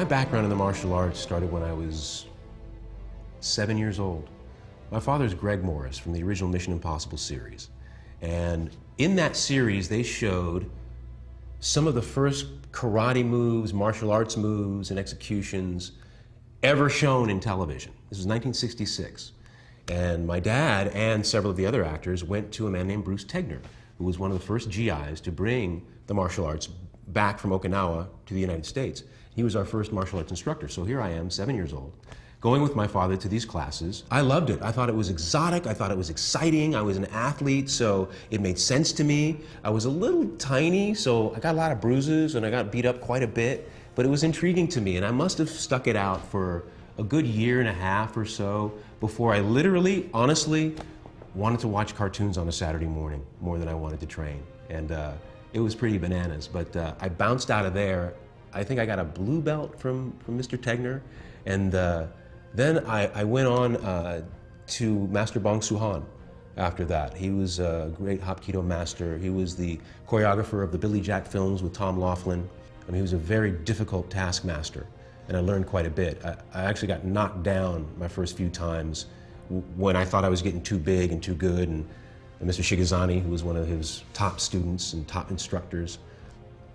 My background in the martial arts started when I was 7 years old. My father's Greg Morris from the original Mission Impossible series. And in that series, they showed some of the first karate moves, martial arts moves, and executions ever shown in television. This was 1966. And my dad and several of the other actors went to a man named Bruce Tegner, who was one of the first GIs to bring the martial arts back from Okinawa to the United States. He was our first martial arts instructor. So here I am, 7 years old, going with my father to these classes. I loved it. I thought it was exotic. I thought it was exciting. I was an athlete, so it made sense to me. I was a little tiny, so I got a lot of bruises and I got beat up quite a bit, but it was intriguing to me, and I must have stuck it out for a good year and a half or so before I literally, honestly, wanted to watch cartoons on a Saturday morning more than I wanted to train. And it was pretty bananas, but I bounced out of there. I think I got a blue belt from Mr. Tegner, and then I went on to Master Bong Soo-han after that. He was a great Hapkido master. He was the choreographer of the Billy Jack films with Tom Laughlin. I mean, he was a very difficult taskmaster, and I learned quite a bit. I actually got knocked down my first few times when I thought I was getting too big and too good, and Mr. Shigezani, who was one of his top students and top instructors,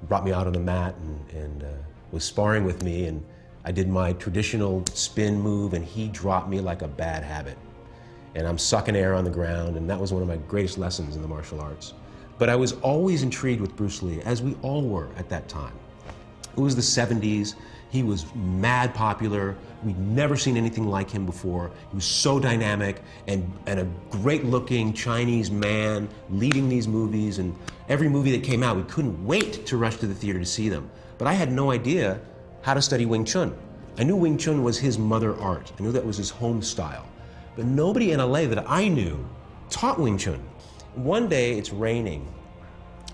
brought me out on the mat and was sparring with me, and I did my traditional spin move, and he dropped me like a bad habit. And I'm sucking air on the ground, and that was one of my greatest lessons in the martial arts. But I was always intrigued with Bruce Lee, as we all were at that time. It was the 70s. He was mad popular. We'd never seen anything like him before. He was so dynamic and a great-looking Chinese man leading these movies. And every movie that came out, we couldn't wait to rush to the theater to see them. But I had no idea how to study Wing Chun. I knew Wing Chun was his mother art. I knew that was his home style. But nobody in LA that I knew taught Wing Chun. One day, it's raining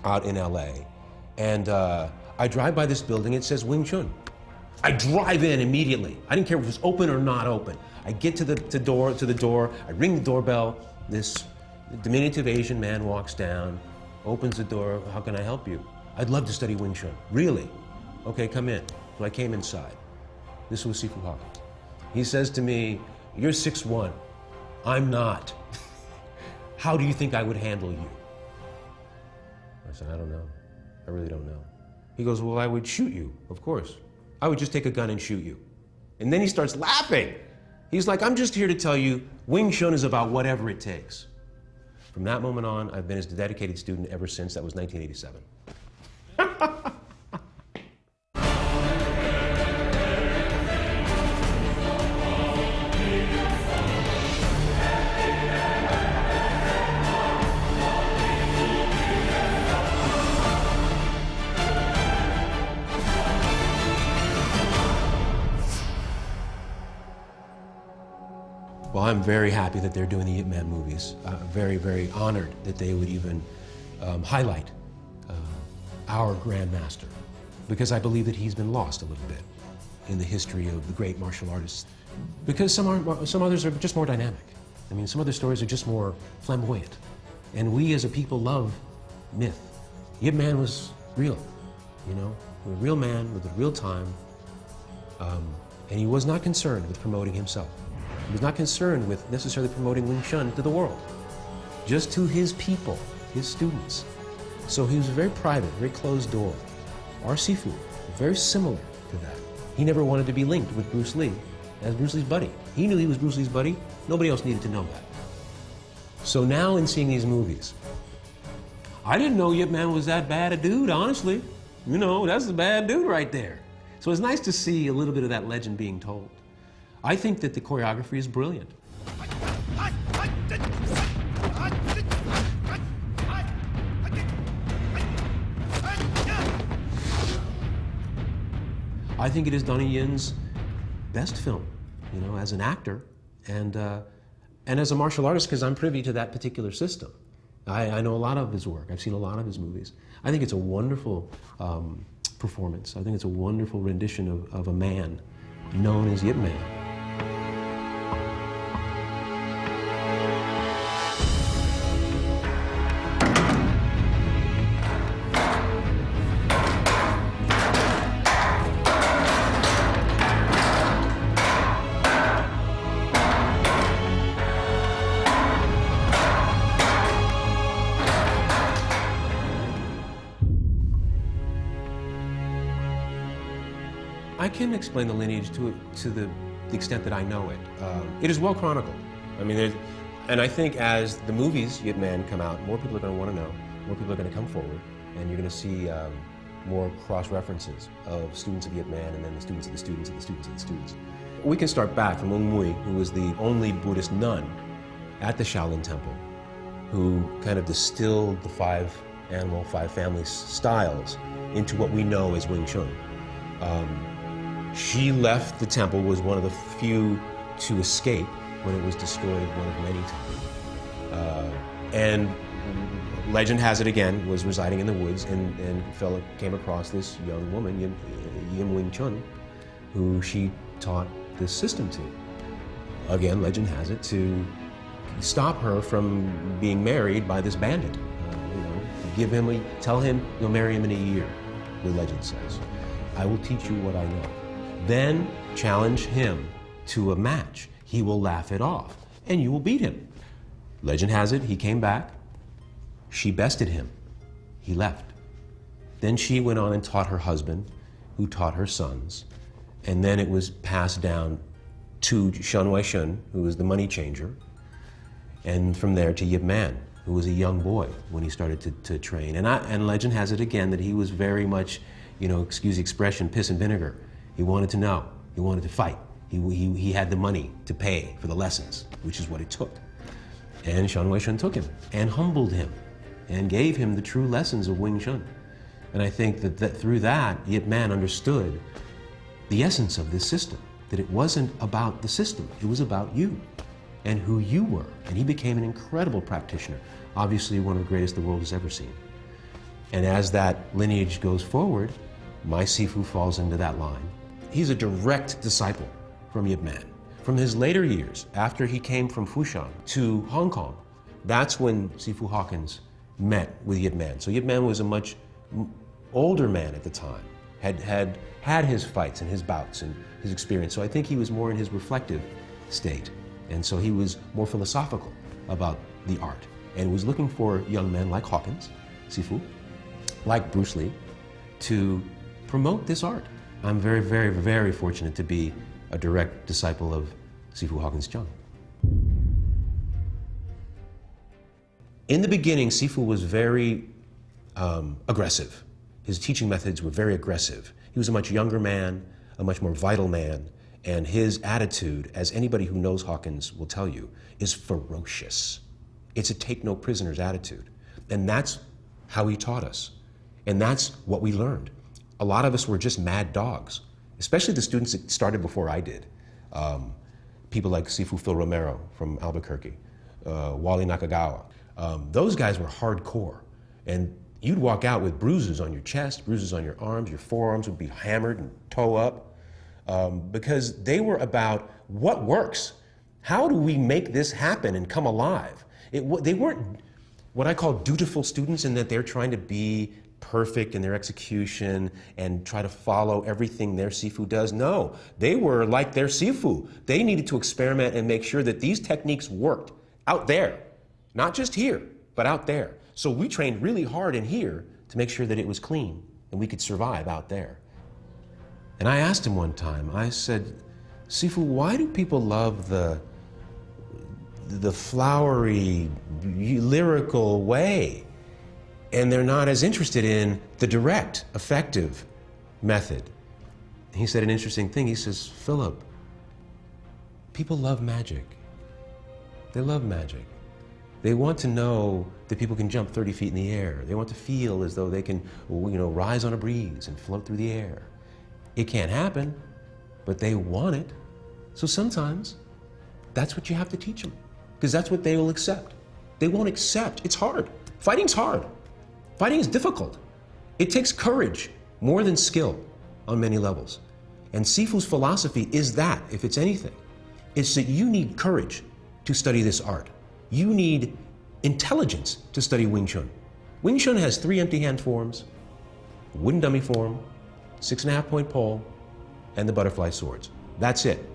out in LA, and I drive by this building, it says Wing Chun. I drive in immediately. I didn't care if it was open or not open. I get to the door, I ring the doorbell. This diminutive Asian man walks down, opens the door. How can I help you? I'd love to study Wing Chun. Really? Okay, come in. So I came inside. This was Sifu Hawkins. He says to me, "You're 6'1". I'm not. How do you think I would handle you?" I said, "I don't know. I really don't know." He goes, "Well, I would shoot you, of course. I would just take a gun and shoot you." And then he starts laughing. He's like, "I'm just here to tell you, Wing Chun is about whatever it takes." From that moment on, I've been his dedicated student ever since. That was 1987. Well, I'm very happy that they're doing the Ip Man movies. Very, very honored that they would even highlight our Grandmaster, because I believe that he's been lost a little bit in the history of the great martial artists. Because some others are just more dynamic. I mean, some other stories are just more flamboyant. And we as a people love myth. Ip Man was real, you know, a real man with a real time. And he was not concerned with promoting himself. He was not concerned with necessarily promoting Wing Chun to the world, just to his people, his students. So he was very private, very closed door. Our Sifu, very similar to that. He never wanted to be linked with Bruce Lee as Bruce Lee's buddy. He knew he was Bruce Lee's buddy. Nobody else needed to know that. So now in seeing these movies, I didn't know Ip Man was that bad a dude, honestly. You know, that's a bad dude right there. So it's nice to see a little bit of that legend being told. I think that the choreography is brilliant. I think it is Donnie Yin's best film, you know, as an actor and as a martial artist, because I'm privy to that particular system. I know a lot of his work. I've seen a lot of his movies. I think it's a wonderful performance. I think it's a wonderful rendition of a man known as Ip Man. I can explain the lineage to the extent that I know it. It is well chronicled. I mean, and I think as the movies Yip Man come out, more people are going to want to know, more people are going to come forward, and you're going to see more cross-references of students of Yip Man and then the students of the students of the students of the students. We can start back from Ung Mui, who was the only Buddhist nun at the Shaolin Temple, who kind of distilled the five family styles into what we know as Wing Chun. She left the temple, was one of the few to escape when it was destroyed one of many times. And legend has it again, was residing in the woods and came across this young woman, Yim Wing Chun, who she taught this system to. Again, legend has it, to stop her from being married by this bandit. Tell him you'll marry him in a year, the legend says. I will teach you what I know. Then challenge him to a match. He will laugh it off, and you will beat him. Legend has it, he came back. She bested him. He left. Then she went on and taught her husband, who taught her sons. And then it was passed down to Shun, who was the money changer. And from there to Yip Man, who was a young boy when he started to train. And legend has it again that he was very much, excuse the expression, piss and vinegar. He wanted to know. He wanted to fight. He had the money to pay for the lessons, which is what it took. And Shun took him and humbled him and gave him the true lessons of Wing Chun. And I think that through that, Yip Man understood the essence of this system, that it wasn't about the system, it was about you and who you were. And he became an incredible practitioner, obviously one of the greatest the world has ever seen. And as that lineage goes forward, my Sifu falls into that line. He's a direct disciple from Yip Man. From his later years, after he came from Fushan to Hong Kong, that's when Sifu Hawkins met with Yip Man. So Yip Man was a much older man at the time, had his fights and his bouts and his experience. So I think he was more in his reflective state. And so he was more philosophical about the art and was looking for young men like Hawkins, Sifu, like Bruce Lee, to promote this art. I'm very, very, very fortunate to be a direct disciple of Sifu Hawkins Cheung. In the beginning, Sifu was very aggressive. His teaching methods were very aggressive. He was a much younger man, a much more vital man, and his attitude, as anybody who knows Hawkins will tell you, is ferocious. It's a take no prisoners attitude. And that's how he taught us. And that's what we learned. A lot of us were just mad dogs, especially the students that started before I did. People like Sifu Phil Romero from Albuquerque, Wally Nakagawa. Those guys were hardcore. And you'd walk out with bruises on your chest, bruises on your arms, your forearms would be hammered and toe up, because they were about what works. How do we make this happen and come alive? They weren't what I call dutiful students in that they're trying to be perfect in their execution and try to follow everything their Sifu does. No, they were like their Sifu. They needed to experiment and make sure that these techniques worked out there, not just here, but out there. So we trained really hard in here to make sure that it was clean and we could survive out there. And I asked him one time, I said, Sifu, why do people love the flowery, lyrical way, and they're not as interested in the direct, effective method? And he said an interesting thing. He says, Philip, people love magic. They love magic. They want to know that people can jump 30 feet in the air. They want to feel as though they can, rise on a breeze and float through the air. It can't happen, but they want it. So sometimes that's what you have to teach them, because that's what they will accept. They won't accept. It's hard. Fighting's hard. Fighting is difficult. It takes courage more than skill on many levels. And Sifu's philosophy is that, if it's anything, it's that you need courage to study this art. You need intelligence to study Wing Chun. Wing Chun has 3 empty hand forms, a wooden dummy form, 6.5-point pole, and the butterfly swords. That's it.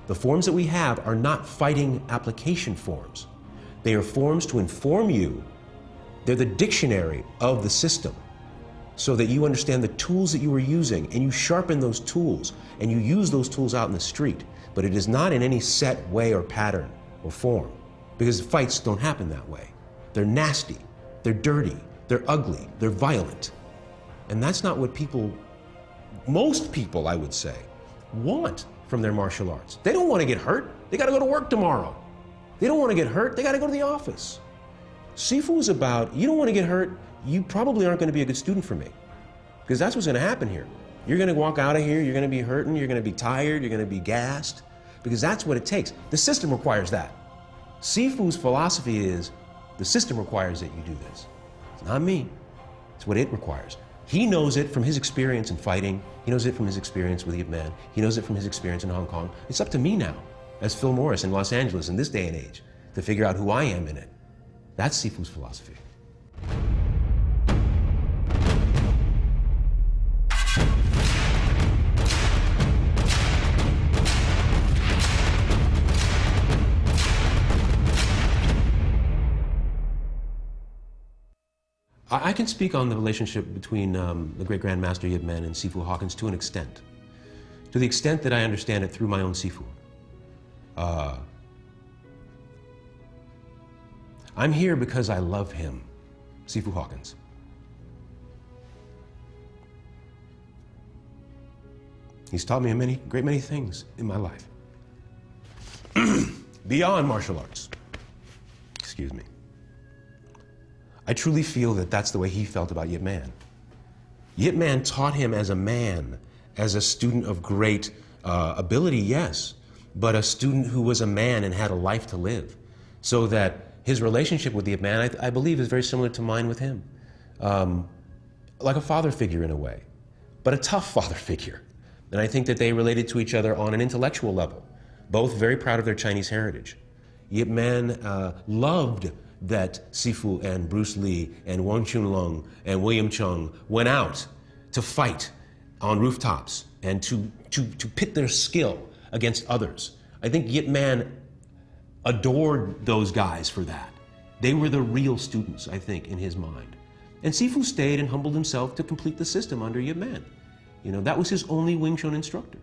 The forms that we have are not fighting application forms. They are forms to inform you. They're the dictionary of the system. so that you understand the tools that you are using and you sharpen those tools and you use those tools out in the street. But it is not in any set way or pattern or form, because fights don't happen that way. They're nasty, they're dirty, they're ugly, they're violent. And that's not what people, most people I would say, want from their martial arts. They don't want to get hurt. They got to go to work tomorrow. They don't want to get hurt. They got to go to the office. Sifu is about, you don't want to get hurt, you probably aren't going to be a good student for me. Because that's what's going to happen here. You're going to walk out of here, you're going to be hurting, you're going to be tired, you're going to be gassed, because that's what it takes. The system requires that. Sifu's philosophy is, the system requires that you do this. It's not me. It's what it requires. He knows it from his experience in fighting. He knows it from his experience with Yip Man. He knows it from his experience in Hong Kong. It's up to me now, as Phil Morris in Los Angeles in this day and age, to figure out who I am in it. That's Sifu's philosophy. I can speak on the relationship between the great Grandmaster Yip Man and Sifu Hawkins to an extent. To the extent that I understand it through my own Sifu. I'm here because I love him, Sifu Hawkins. He's taught me a great many things in my life. Beyond martial arts. Excuse me. I truly feel that that's the way he felt about Yip Man. Yip Man taught him as a man, as a student of great ability, yes, but a student who was a man and had a life to live. So that his relationship with Yip Man, I believe, is very similar to mine with him. Like a father figure in a way, but a tough father figure. And I think that they related to each other on an intellectual level, both very proud of their Chinese heritage. Yip Man loved that Sifu and Bruce Lee and Wang Chunlong and William Chung went out to fight on rooftops and to pit their skill against others. I think Yip Man adored those guys for that. They were the real students, I think, in his mind. And Sifu stayed and humbled himself to complete the system under Yip Man. You know, that was his only Wing Chun instructor.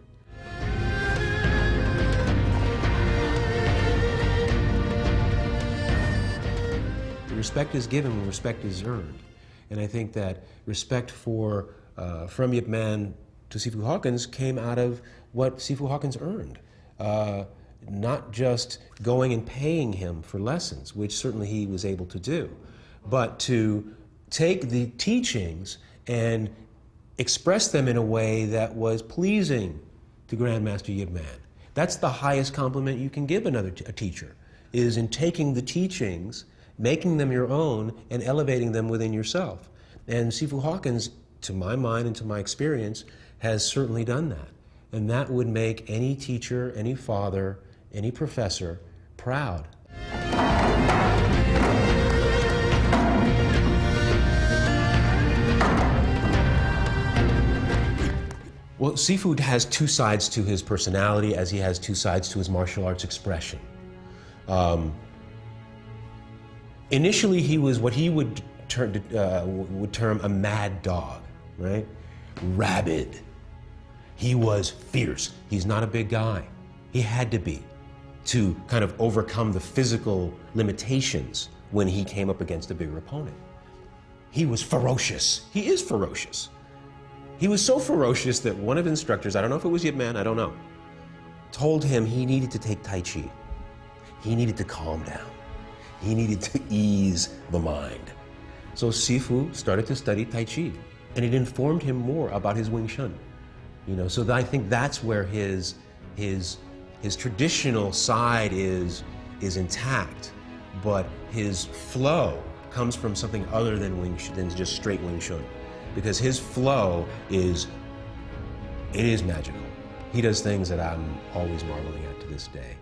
Respect is given when respect is earned. And I think that respect from Yip Man to Sifu Hawkins came out of what Sifu Hawkins earned. Not just going and paying him for lessons, which certainly he was able to do, but to take the teachings and express them in a way that was pleasing to Grandmaster Yip Man. That's the highest compliment you can give a teacher, is in taking the teachings, making them your own, and elevating them within yourself. And Sifu Hawkins, to my mind and to my experience, has certainly done that. And that would make any teacher, any father, any professor proud. Well, Sifu has two sides to his personality, as he has two sides to his martial arts expression. Initially, he was what he would term a mad dog, right? Rabid. He was fierce. He's not a big guy. He had to be, to kind of overcome the physical limitations when he came up against a bigger opponent. He was ferocious. He is ferocious. He was so ferocious that one of his instructors, I don't know if it was Yip Man, I don't know, told him he needed to take Tai Chi. He needed to calm down. He needed to ease the mind. So Sifu started to study Tai Chi, and it informed him more about his Wing Chun. You know, so I think that's where his traditional side is intact, but his flow comes from something other than just straight Wing Chun, because his flow is magical. He does things that I'm always marveling at to this day.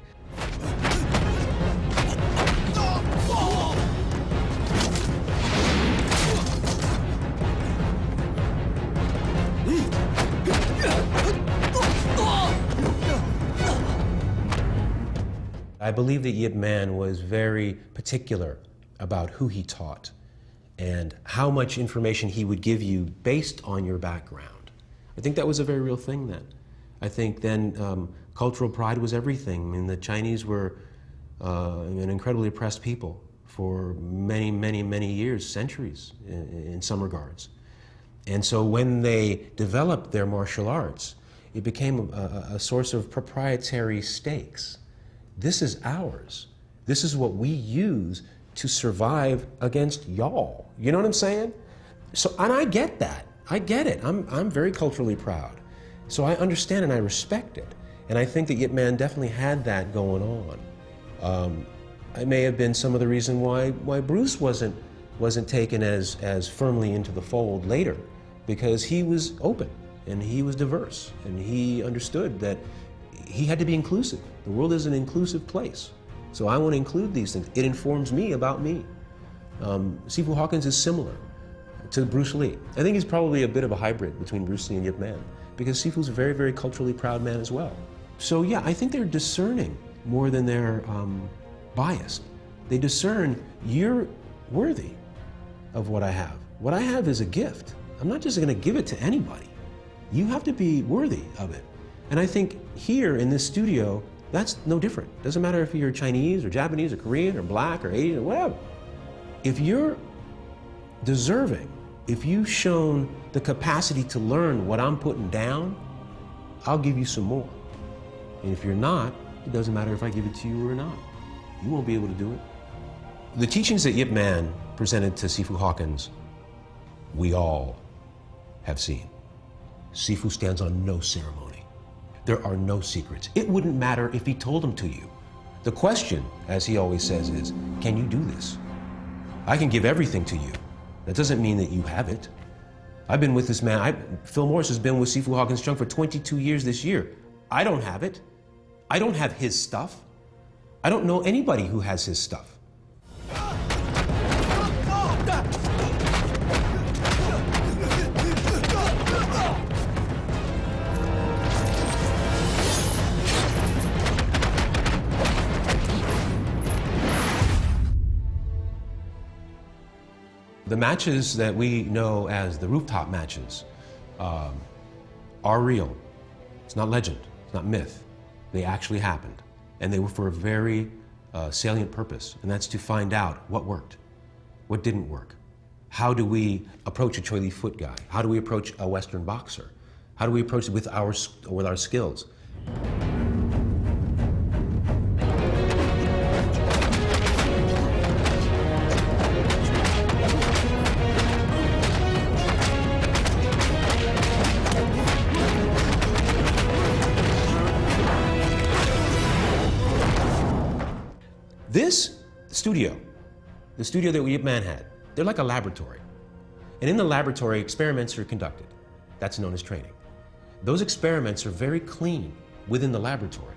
I believe that Yip Man was very particular about who he taught. and how much information he would give you based on your background. I think that was a very real thing then. I think then cultural pride was everything. I mean, the Chinese were an incredibly oppressed people for many, many, many years, centuries in some regards. And so when they developed their martial arts, it became a source of proprietary stakes. This is ours. This is what we use to survive against y'all. You know what I'm saying? So, and I get that. I get it. I'm very culturally proud. So I understand and I respect it. And I think that Yip Man definitely had that going on. It may have been some of the reason why Bruce wasn't taken as firmly into the fold later, because he was open and he was diverse and he understood that he had to be inclusive. The world is an inclusive place. So I want to include these things. It informs me about me. Sifu Hawkins is similar to Bruce Lee. I think he's probably a bit of a hybrid between Bruce Lee and Yip Man, because Sifu's a very, very culturally proud man as well. So yeah, I think they're discerning more than they're biased. They discern, you're worthy of what I have. What I have is a gift. I'm not just going to give it to anybody. You have to be worthy of it. And I think here in this studio, that's no different. Doesn't matter if you're Chinese or Japanese or Korean or black or Asian or whatever. If you're deserving, if you've shown the capacity to learn what I'm putting down, I'll give you some more. And if you're not, it doesn't matter if I give it to you or not. You won't be able to do it. The teachings that Yip Man presented to Sifu Hawkins, we all have seen. Sifu stands on no ceremony. There are no secrets. It wouldn't matter if he told them to you. The question, as he always says, is, can you do this? I can give everything to you. That doesn't mean that you have it. I've been with this man, Phil Morris has been with Sifu Hawkins Cheung for 22 years this year. I don't have it. I don't have his stuff. I don't know anybody who has his stuff. The matches that we know as the rooftop matches are real. It's not legend, it's not myth. They actually happened. And they were for a very salient purpose, and that's to find out what worked, what didn't work. How do we approach a Choi Li foot guy? How do we approach a Western boxer? How do we approach it with our skills? This studio, the studio that Yip Man had, they're like a laboratory. And in the laboratory, experiments are conducted. That's known as training. Those experiments are very clean within the laboratory.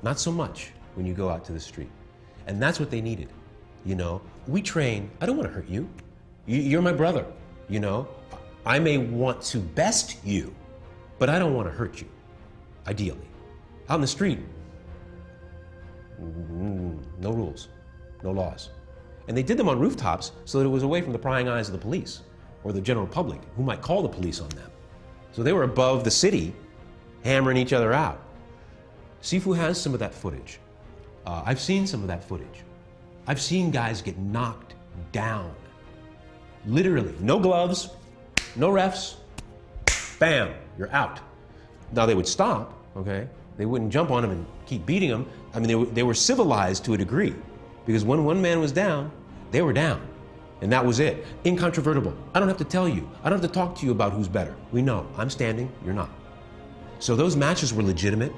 Not so much when you go out to the street. And that's what they needed. You know, we train, I don't want to hurt you. You're my brother, you know. I may want to best you, but I don't want to hurt you, ideally. Out in the street, no rules, no laws. And they did them on rooftops so that it was away from the prying eyes of the police or the general public who might call the police on them. So they were above the city, hammering each other out. Sifu has some of that footage. I've seen some of that footage. I've seen guys get knocked down. Literally, no gloves, no refs, bam, you're out. Now they would stop, okay? They wouldn't jump on him and keep beating him. I mean, they were civilized to a degree, because when one man was down, they were down. And that was it. Incontrovertible. I don't have to tell you. I don't have to talk to you about who's better. We know. I'm standing, you're not. So those matches were legitimate,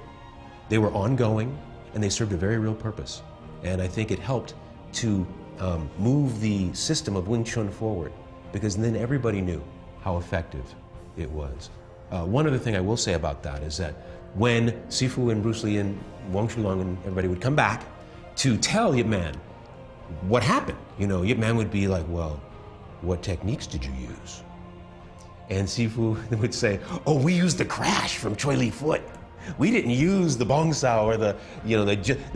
they were ongoing, and they served a very real purpose. And I think it helped to move the system of Wing Chun forward, because then everybody knew how effective it was. One other thing I will say about that is that when Sifu and Bruce Lee and Wang Chulong and everybody would come back to tell Yip Man what happened, you know, Yip Man would be like, well, what techniques did you use? And Sifu would say, oh, we used the crash from Choi Li foot. We didn't use the bong sao or the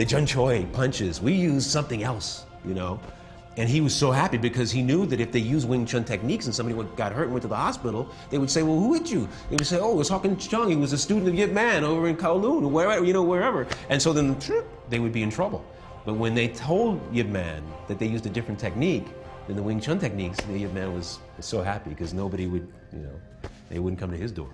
Jun Choi punches. We used something else, you know. And he was so happy because he knew that if they used Wing Chun techniques and somebody got hurt and went to the hospital, they would say, well, who hit you? They would say, oh, it's Hawkins Cheung. He was a student of Yip Man over in Kowloon or wherever, wherever. And so then they would be in trouble. But when they told Yip Man that they used a different technique than the Wing Chun techniques, the Yip Man was so happy because nobody would, they wouldn't come to his door.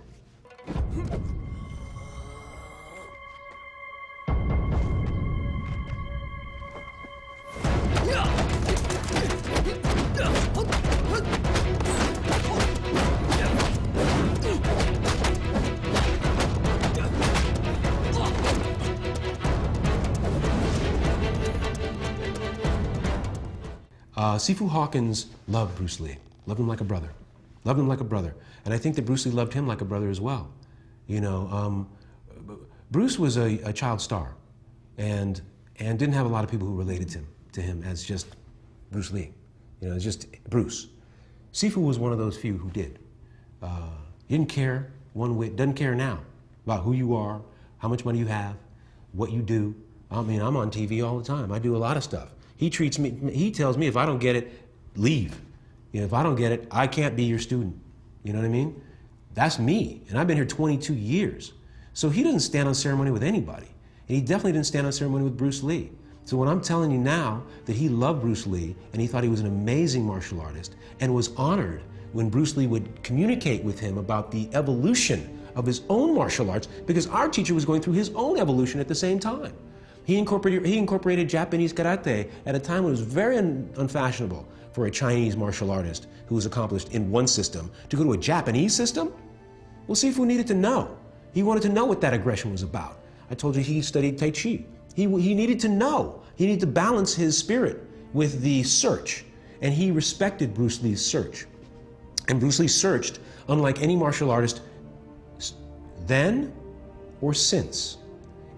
Sifu Hawkins loved Bruce Lee, loved him like a brother, loved him like a brother. And I think that Bruce Lee loved him like a brother as well. Bruce was a child star and didn't have a lot of people who related to him as just Bruce Lee, it's just Bruce. Sifu was one of those few who did. He didn't care one whit, doesn't care now about who you are, how much money you have, what you do. I mean, I'm on TV all the time. I do a lot of stuff. He tells me if I don't get it, leave. If I don't get it, I can't be your student. You know what I mean? That's me, and I've been here 22 years. So he doesn't stand on ceremony with anybody. And he definitely didn't stand on ceremony with Bruce Lee. So when I'm telling you now that he loved Bruce Lee and he thought he was an amazing martial artist and was honored when Bruce Lee would communicate with him about the evolution of his own martial arts, because our teacher was going through his own evolution at the same time. He incorporated Japanese karate at a time when it was very unfashionable for a Chinese martial artist who was accomplished in one system to go to a Japanese system. Well, Sifu needed to know. He wanted to know what that aggression was about. I told you he studied Tai Chi. He needed to know. He needed to balance his spirit with the search. And he respected Bruce Lee's search. And Bruce Lee searched unlike any martial artist then or since.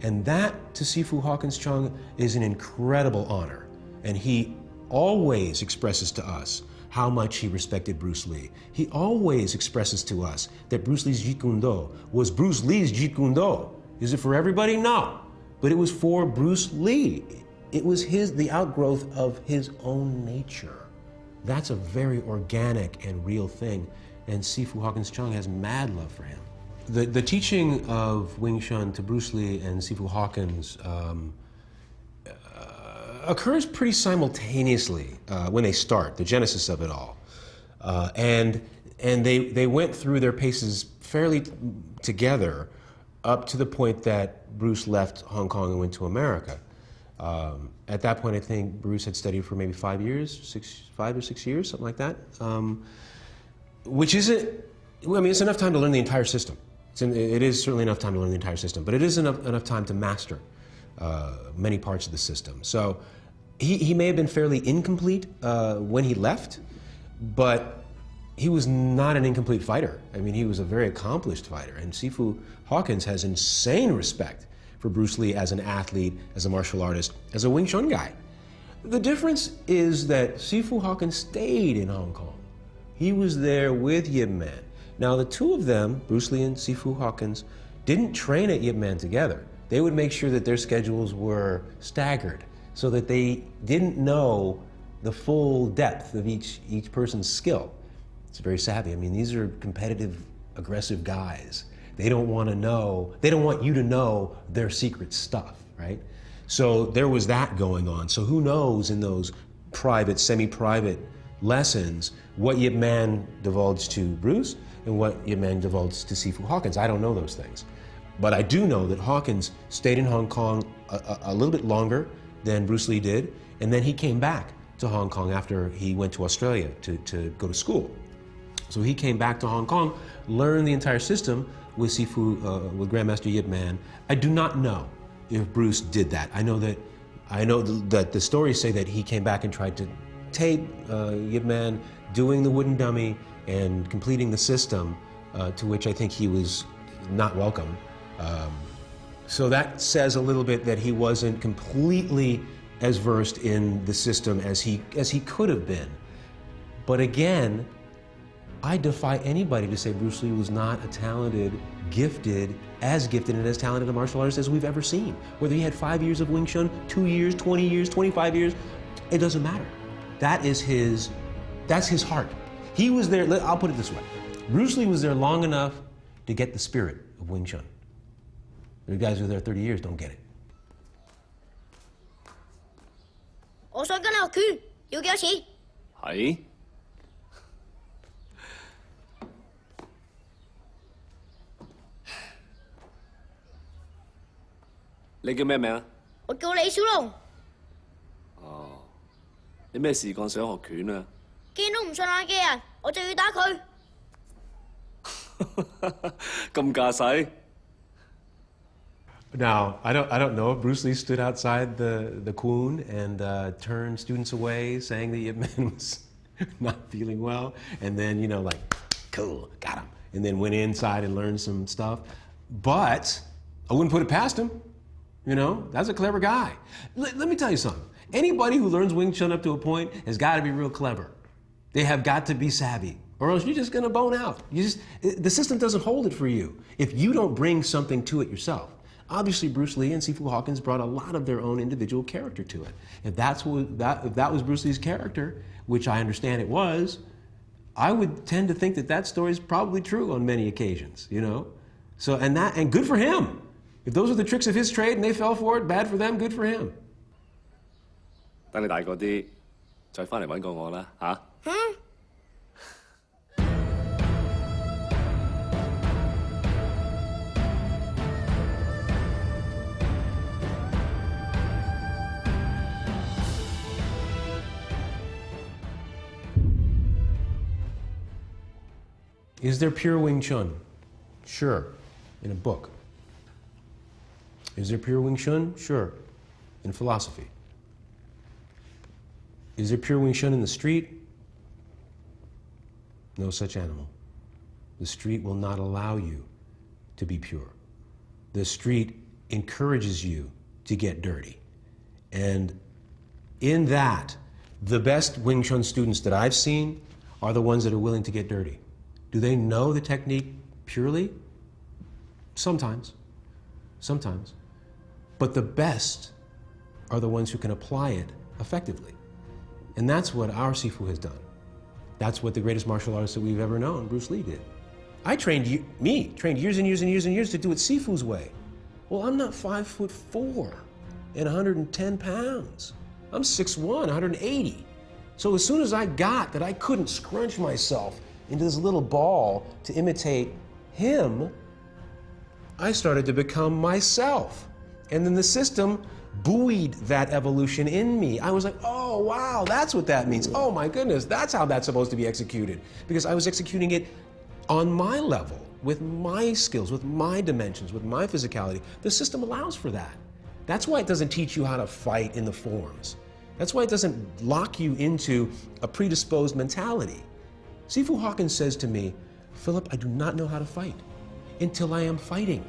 And that, to Sifu Hawkins Cheung, is an incredible honor. And he always expresses to us how much he respected Bruce Lee. He always expresses to us that Bruce Lee's Jeet Kune Do was Bruce Lee's Jeet Kune Do. Is it for everybody? No. But it was for Bruce Lee. It was the outgrowth of his own nature. That's a very organic and real thing. And Sifu Hawkins Cheung has mad love for him. The teaching of Wing Chun to Bruce Lee and Sifu Hawkins occurs pretty simultaneously when they start, the genesis of it all. And they went through their paces fairly together up to the point that Bruce left Hong Kong and went to America. At that point, I think Bruce had studied for maybe 5 years, 5 or 6 years, something like that. Which isn't, it's enough time to learn the entire system. It is certainly enough time to learn the entire system, but it isn't enough time to master many parts of the system. So he may have been fairly incomplete when he left, but he was not an incomplete fighter. He was a very accomplished fighter, and Sifu Hawkins has insane respect for Bruce Lee as an athlete, as a martial artist, as a Wing Chun guy. The difference is that Sifu Hawkins stayed in Hong Kong. He was there with Yip Man. Now, the two of them, Bruce Lee and Sifu Hawkins, didn't train at Yip Man together. They would make sure that their schedules were staggered so that they didn't know the full depth of each person's skill. It's very savvy. These are competitive, aggressive guys. They don't want you to know their secret stuff, right? So there was that going on. So who knows in those private, semi-private lessons what Yip Man divulged to Bruce and what Yip Man divulged to Sifu Hawkins. I don't know those things. But I do know that Hawkins stayed in Hong Kong a little bit longer than Bruce Lee did, and then he came back to Hong Kong after he went to Australia to go to school. So he came back to Hong Kong, learned the entire system with with Grandmaster Yip Man. I do not know if Bruce did that. I know that the stories say that he came back and tried to tape Yip Man doing the wooden dummy and completing the system, to which I think he was not welcome. So that says a little bit that he wasn't completely as versed in the system as he could have been. But again, I defy anybody to say Bruce Lee was not a talented, as gifted and as talented a martial artist as we've ever seen. Whether he had 5 years of Wing Chun, 2 years, 20 years, 25 years, it doesn't matter. that's his heart. He was there, I'll put it this way. Bruce Lee was there long enough to get the spirit of Wing Chun. The guys who are there 30 years don't get it. 我想跟你學拳，要幾多錢？係。你叫咩名啊？我叫李小龍。哦，你咩事幹想學拳啊？見到唔順眼嘅人，我就要打佢。咁架勢？ Now, I don't know if Bruce Lee stood outside the Chun and turned students away, saying that Yip Man was not feeling well, and then, you know, like, cool, got him, and then went inside and learned some stuff. But I wouldn't put it past him. You know, that's a clever guy. Let me tell you something. Anybody who learns Wing Chun up to a point has got to be real clever. They have got to be savvy, or else you're just going to bone out. The system doesn't hold it for you if you don't bring something to it yourself. Obviously, Bruce Lee and Sifu Hawkins brought a lot of their own individual character to it. If that was Bruce Lee's character, which I understand it was, I would tend to think that story is probably true on many occasions. You know, so and good for him. If those are the tricks of his trade and they fell for it, bad for them, good for him. 等你大個啲，再翻嚟揾過我啦，嚇。Is there pure Wing Chun? Sure, in a book. Is there pure Wing Chun? Sure, in philosophy. Is there pure Wing Chun in the street? No such animal. The street will not allow you to be pure. The street encourages you to get dirty. And in that, the best Wing Chun students that I've seen are the ones that are willing to get dirty. Do they know the technique purely? Sometimes. Sometimes. But the best are the ones who can apply it effectively. And that's what our Sifu has done. That's what the greatest martial artist that we've ever known, Bruce Lee, did. I trained years and years and years and years to do it Sifu's way. Well, I'm not 5'4" and 110 pounds. I'm 6'1", 180. So as soon as I got that I couldn't scrunch myself into this little ball to imitate him, I started to become myself. And then the system buoyed that evolution in me. I was like, oh, wow, that's what that means. Oh, my goodness, that's how that's supposed to be executed. Because I was executing it on my level, with my skills, with my dimensions, with my physicality. The system allows for that. That's why it doesn't teach you how to fight in the forms. That's why it doesn't lock you into a predisposed mentality. Sifu Hawkins says to me, Philip, I do not know how to fight until I am fighting.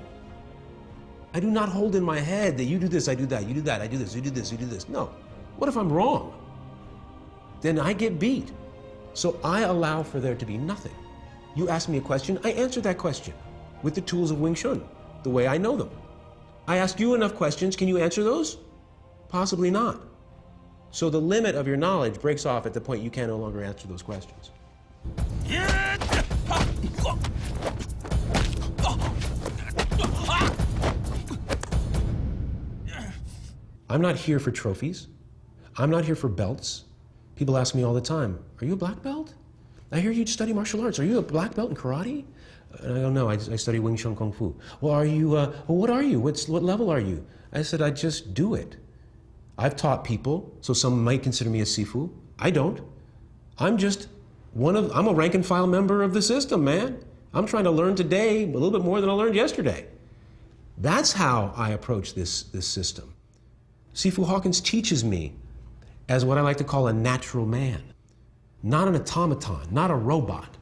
I do not hold in my head that you do this, I do that, you do that, I do this, you do this, you do this. No. What if I'm wrong? Then I get beat. So I allow for there to be nothing. You ask me a question, I answer that question with the tools of Wing Chun, the way I know them. I ask you enough questions, can you answer those? Possibly not. So the limit of your knowledge breaks off at the point you can no longer answer those questions. I'm not here for trophies. I'm not here for belts. People ask me all the time, are you a black belt? I hear you study martial arts. Are you a black belt in karate? And I go, no, I study Wing Chun Kung Fu. Well, are you, what are you? What level are you? I said, I just do it. I've taught people, so some might consider me a Sifu. I don't. I'm just I'm a rank and file member of the system, man. I'm trying to learn today a little bit more than I learned yesterday. That's how I approach this system. Sifu Hawkins teaches me as what I like to call a natural man, not an automaton, not a robot.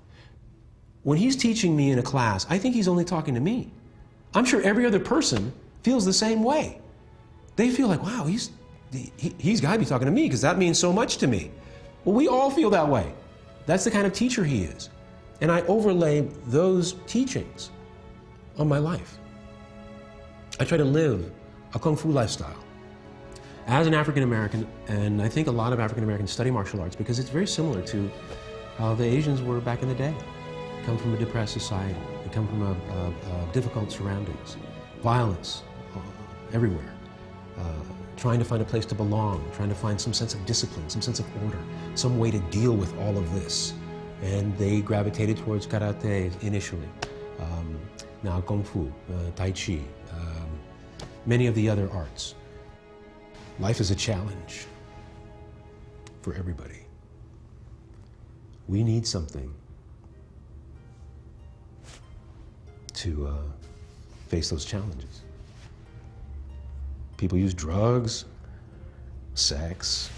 When he's teaching me in a class, I think he's only talking to me. I'm sure every other person feels the same way. They feel like, wow, he's got to be talking to me because that means so much to me. Well, we all feel that way. That's the kind of teacher he is. And I overlay those teachings on my life. I try to live a Kung Fu lifestyle. As an African American, and I think a lot of African Americans study martial arts because it's very similar to how the Asians were back in the day. They come from a depressed society. They come from difficult surroundings, violence everywhere, trying to find a place to belong, trying to find some sense of discipline, some sense of order, some way to deal with all of this. And they gravitated towards karate initially, now kung fu, tai chi, many of the other arts. Life is a challenge for everybody. We need something to face those challenges. People use drugs, sex.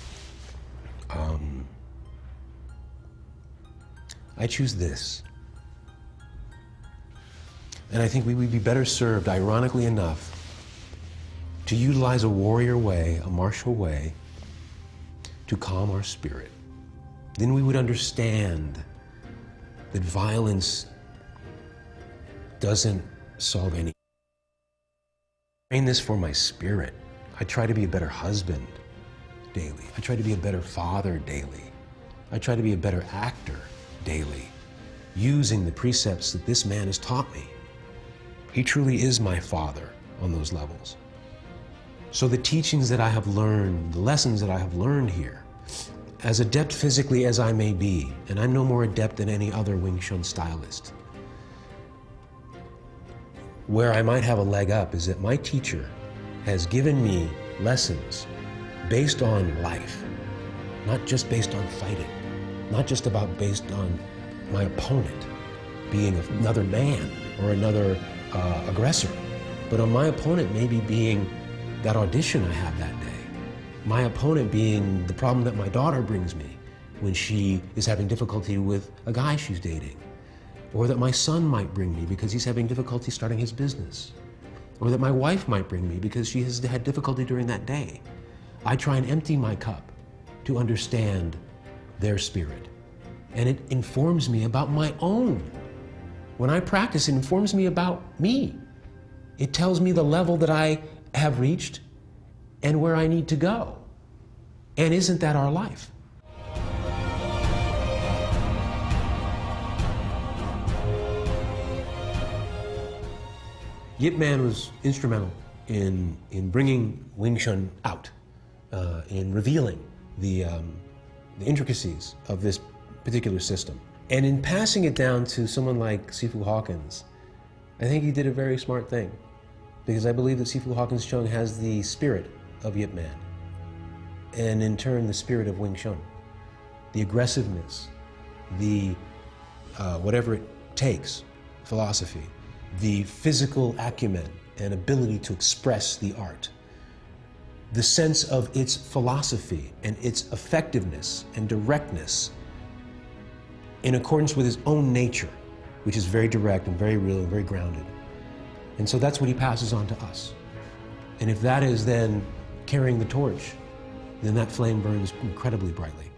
I choose this. And I think we would be better served, ironically enough, to utilize a warrior way, a martial way, to calm our spirit. Then we would understand that violence doesn't solve any. I train this for my spirit. I try to be a better husband daily. I try to be a better father daily. I try to be a better actor daily, using the precepts that this man has taught me. He truly is my father on those levels. So the teachings that I have learned, the lessons that I have learned here, as adept physically as I may be, and I'm no more adept than any other Wing Chun stylist, where I might have a leg up is that my teacher has given me lessons based on life, not just based on fighting, not just based on my opponent being another man or another aggressor, but on my opponent maybe being that audition I have that day. My opponent being the problem that my daughter brings me when she is having difficulty with a guy she's dating. Or that my son might bring me because he's having difficulty starting his business. Or that my wife might bring me because she has had difficulty during that day. I try and empty my cup to understand their spirit. And it informs me about my own. When I practice, it informs me about me. It tells me the level that I have reached and where I need to go. And isn't that our life? Yip Man was instrumental in bringing Wing Chun out, in revealing the intricacies of this particular system. And in passing it down to someone like Sifu Hawkins, I think he did a very smart thing, because I believe that Sifu Hawkins Cheung has the spirit of Yip Man, and in turn the spirit of Wing Chun. The aggressiveness, the whatever it takes, philosophy, the physical acumen and ability to express the art, the sense of its philosophy and its effectiveness and directness in accordance with his own nature, which is very direct and very real and very grounded. And so that's what he passes on to us. And if that is then carrying the torch, then that flame burns incredibly brightly.